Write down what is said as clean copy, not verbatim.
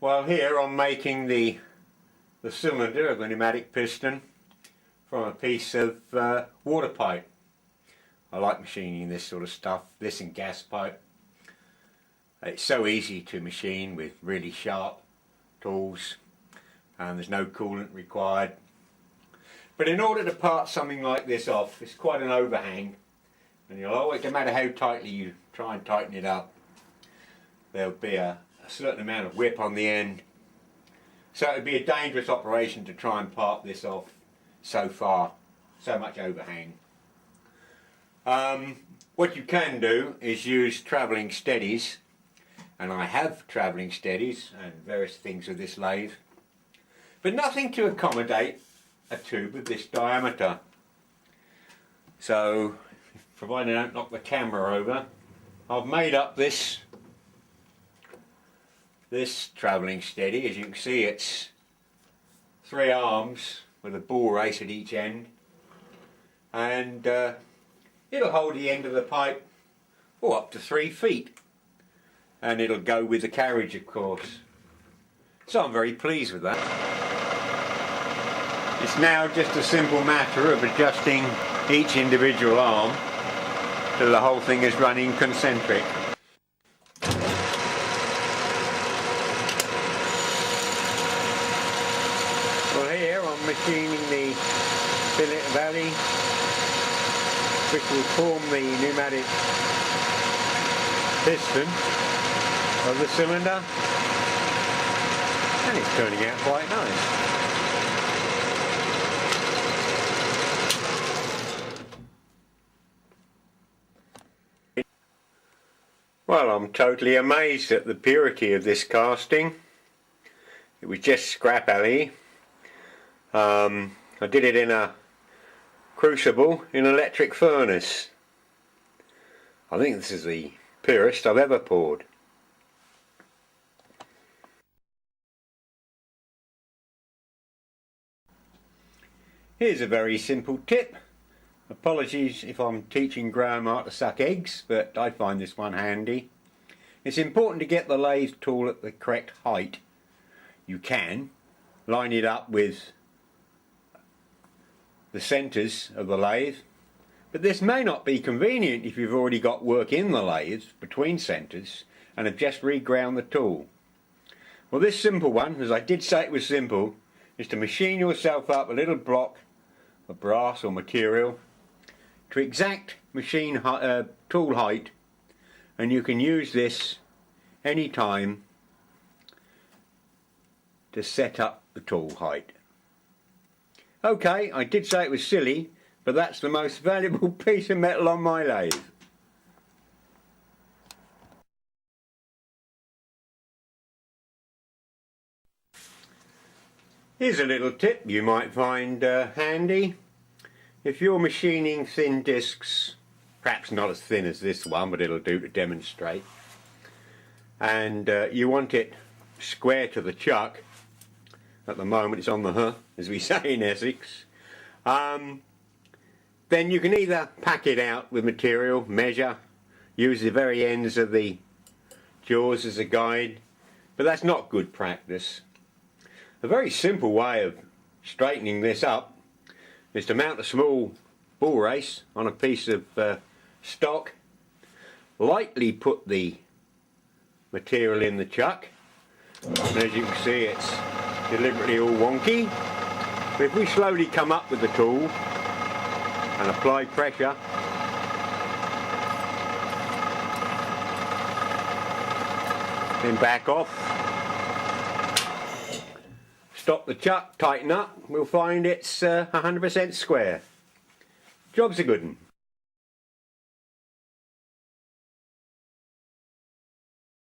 Well, here I'm making the cylinder of the pneumatic piston from a piece of water pipe. I like machining this sort of stuff, this and gas pipe. It's so easy to machine with really sharp tools and there's no coolant required. But in order to part something like this off, it's quite an overhang, and you'll always, no matter how tightly you try and tighten it up, there'll be a certain amount of whip on the end. So it would be a dangerous operation to try and part this off so much overhang. What you can do is use travelling steadies, and I have travelling steadies and various things with this lathe, but nothing to accommodate a tube of this diameter. So, provided I don't knock the camera over, I've made up this travelling steady. As you can see, it's 3 arms with a ball race at each end, and it'll hold the end of the pipe up to 3 feet, and it'll go with the carriage, of course. So I'm very pleased with that. It's now just a simple matter of adjusting each individual arm till the whole thing is running concentric. Well, here I'm machining the fillet valley, which will form the pneumatic piston of the cylinder, and it's turning out quite nice. Well, I'm totally amazed at the purity of this casting. It was just scrap alley. I did it in a crucible in an electric furnace. I think this is the purest I've ever poured. Here's a very simple tip. Apologies if I'm teaching grandma to suck eggs, but I find this one handy. It's important to get the lathe tool at the correct height. You can line it up with the centres of the lathe, but this may not be convenient if you've already got work in the lathe between centres and have just reground the tool. Well, this simple one, as I did say it was simple, is to machine yourself up a little block of brass or material to exact machine tool height, and you can use this any time to set up the tool height. Okay, I did say it was silly, but that's the most valuable piece of metal on my lathe. Here's a little tip you might find handy. If you're machining thin discs, perhaps not as thin as this one, but it'll do to demonstrate, and you want it square to the chuck, at the moment it's on the huh, as we say in Essex, then you can either pack it out with material, measure, use the very ends of the jaws as a guide, but that's not good practice. A very simple way of straightening this up is to mount a small ball race on a piece of stock, lightly put the material in the chuck, and as you can see it's deliberately all wonky. But if we slowly come up with the tool and apply pressure, then back off, stop the chuck, tighten up, we'll find it's 100% square. Job's a good one.